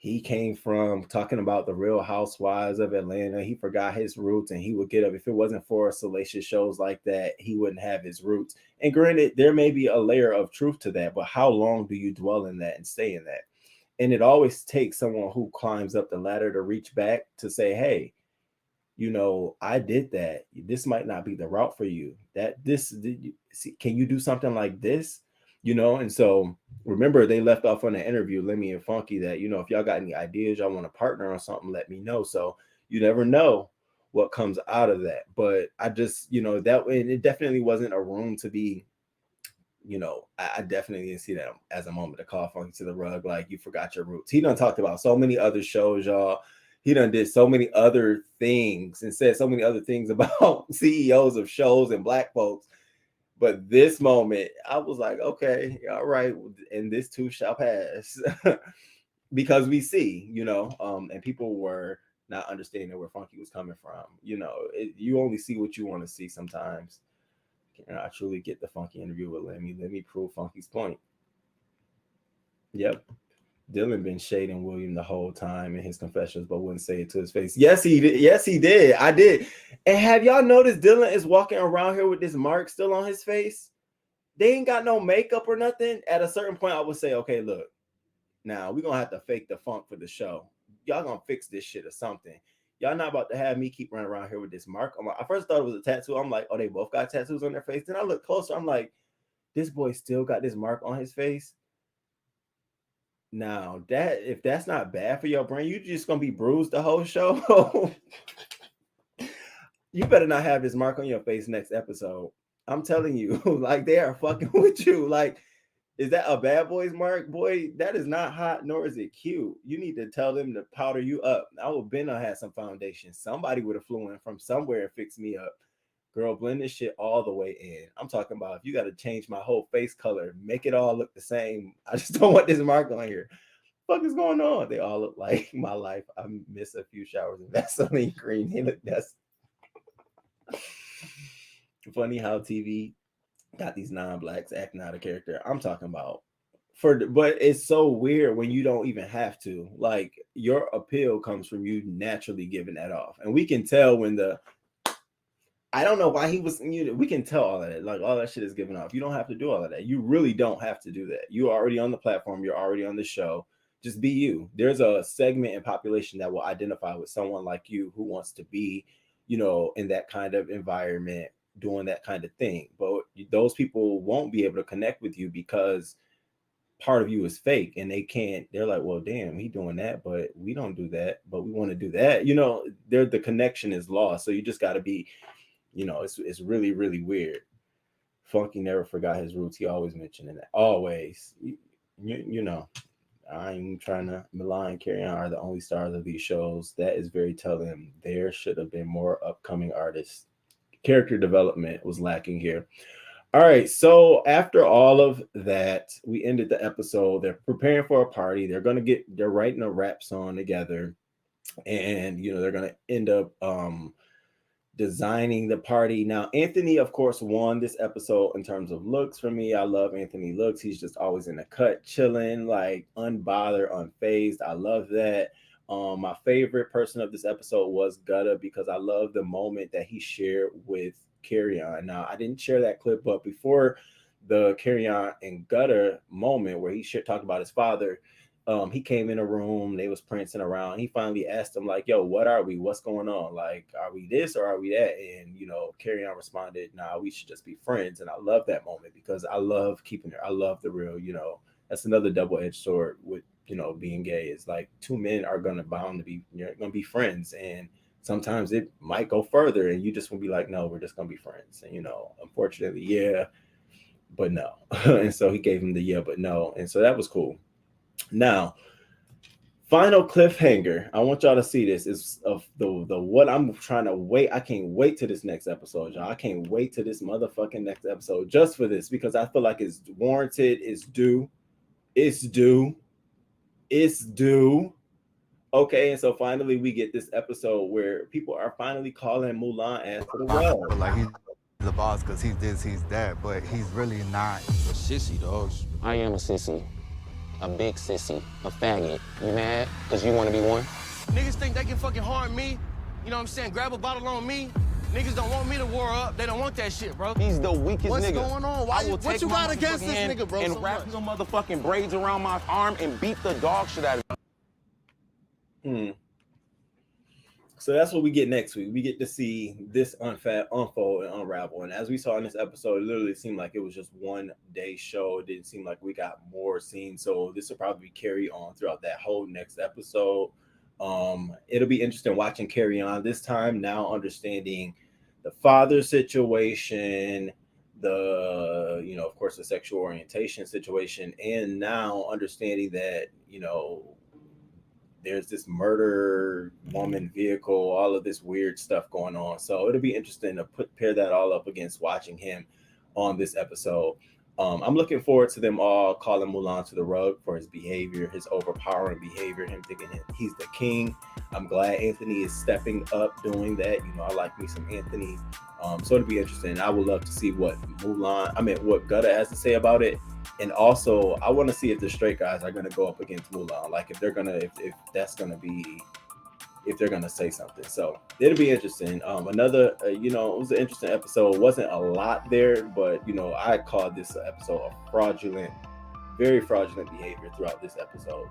he came from talking about the Real Housewives of Atlanta. He forgot his roots, and he would get up. If it wasn't for salacious shows like that, he wouldn't have his roots. And granted, there may be a layer of truth to that, but how long do you dwell in that and stay in that? And it always takes someone who climbs up the ladder to reach back to say, hey, I did that. This might not be the route for you. Can you do something like this? And so remember, they left off on the interview, Lemmy and Funky, that, if y'all got any ideas, y'all want to partner on something, let me know. So you never know what comes out of that. But I just, that way, it definitely wasn't a room to be, I definitely didn't see that as a moment to call Funky to the rug, like, you forgot your roots. He done talked about so many other shows, y'all. He done did so many other things and said so many other things about CEOs of shows and Black folks. But this moment, I was like, okay, all right, and this too shall pass. Because we see, and people were not understanding where Funky was coming from. You only see what you want to see sometimes. And I truly get the Funky interview with Lemmy. Let me prove Funky's point. Yep. Dylan been shading William the whole time in his confessions, but wouldn't say it to his face. Yes, he did. Yes, he did. I did. And have y'all noticed Dylan is walking around here with this mark still on his face? They ain't got no makeup or nothing. At a certain point, I would say, okay, look, now we're going to have to fake the funk for the show. Y'all going to fix this shit or something. Y'all not about to have me keep running around here with this mark. I first thought it was a tattoo. I'm like, oh, they both got tattoos on their face. Then I look closer. I'm like, this boy still got this mark on his face. Now, if that's not bad for your brain, you just gonna be bruised the whole show. You better not have this mark on your face next episode. I'm telling you, like, they are fucking with you. Like, is that a bad boy's mark? Boy, that is not hot, nor is it cute. You need to tell them to powder you up. I would been have had some foundation. Somebody would have flew in from somewhere and fixed me up. Girl, blend this shit all the way in. I'm talking about if you got to change my whole face color, make it all look the same. I just don't want this mark on here. What the fuck is going on? They all look like my life. I miss a few showers of Vaseline green. They look that's funny how TV got these non-blacks acting out of character. I'm talking about but it's so weird when you don't even have to. Like, your appeal comes from you naturally giving that off. And we can tell when I don't know why he was. We can tell all of that. Like, all that shit is given off. You don't have to do all of that. You really don't have to do that. You're already on the platform. You're already on the show. Just be you. There's a segment in population that will identify with someone like you who wants to be, in that kind of environment, doing that kind of thing. But those people won't be able to connect with you because part of you is fake, and they're like, well, damn, he doing that, but we don't do that, but we want to do that. The connection is lost. So you just got to be. It's really, really weird. Funky never forgot his roots. He always mentioning that. Always. I ain't trying to malign. Carry On are the only stars of these shows. That is very telling. There should have been more upcoming artists. Character development was lacking here. All right. So after all of that, we ended the episode. They're preparing for a party. They're writing a rap song together. And, they're going to end up designing the party. Now, Anthony, of course, won this episode in terms of looks for me. I love Anthony looks. He's just always in the cut, chilling, like unbothered, unfazed. I love that. My favorite person of this episode was Gutta, because I love the moment that he shared with Carry On. Now, I didn't share that clip, but before the Carry On and Gutta moment where he talked about his father, he came in a room, they was prancing around. He finally asked him, like, yo, what are we? What's going on? Like, are we this or are we that? And, you know, Carry-On responded, nah, we should just be friends. And I love that moment because I love keeping it. I love the real, you know, that's another double-edged sword with, you know, being gay. Is like two men are gonna bound to be, you're gonna be friends. And sometimes it might go further and you just will be like, no, we're just gonna be friends. And, you know, unfortunately, yeah, but no. And so he gave him the yeah, but no. And so that was cool. Now, final cliffhanger. I want y'all to see this. Is of the what I'm trying to wait. I can't wait to this next episode, y'all. I can't wait to this motherfucking next episode just for this because I feel like it's warranted. It's due. It's due. It's due. Okay, and so finally we get this episode where people are finally calling Mulan as the rug. Like he's the boss because he's this, he's that, but he's really not. A sissy, dogs. I am a sissy. A big sissy. A faggot. You mad? Because you want to be one? Niggas think they can fucking harm me. You know what I'm saying? Grab a bottle on me. Niggas don't want me to war up. They don't want that shit, bro. He's the weakest What's nigga. going on? Why you, what you got against this nigga, bro? And so wrap much? your motherfucking braids around my arm and beat the dog shit out of you. So that's what we get next week. We get to see this unfold and unravel. And as we saw in this episode, it literally seemed like it was just one day show. It didn't seem like we got more scenes. So this will probably carry on throughout that whole next episode. It'll be interesting watching Carry On this time, now understanding the father situation, the, you know, of course, the sexual orientation situation, and now understanding that, you know, there's this murder woman vehicle, all of this weird stuff going on. So it'll be interesting to pair that all up against watching him on this episode. I'm looking forward to them all calling Mulan to the rug for his behavior, his overpowering behavior, him thinking he's the king. I'm glad Anthony is stepping up doing that. You know, I like me some Anthony. So it'll be interesting. I would love to see what what Gutta has to say about it. And also, I want to see if the straight guys are going to go up against Mulan. Like if they're going to, if that's going to be, if they're going to say something. So it'll be interesting. Another, you know, it was an interesting episode. It wasn't a lot there, but, you know, I called this episode a fraudulent, very fraudulent behavior throughout this episode.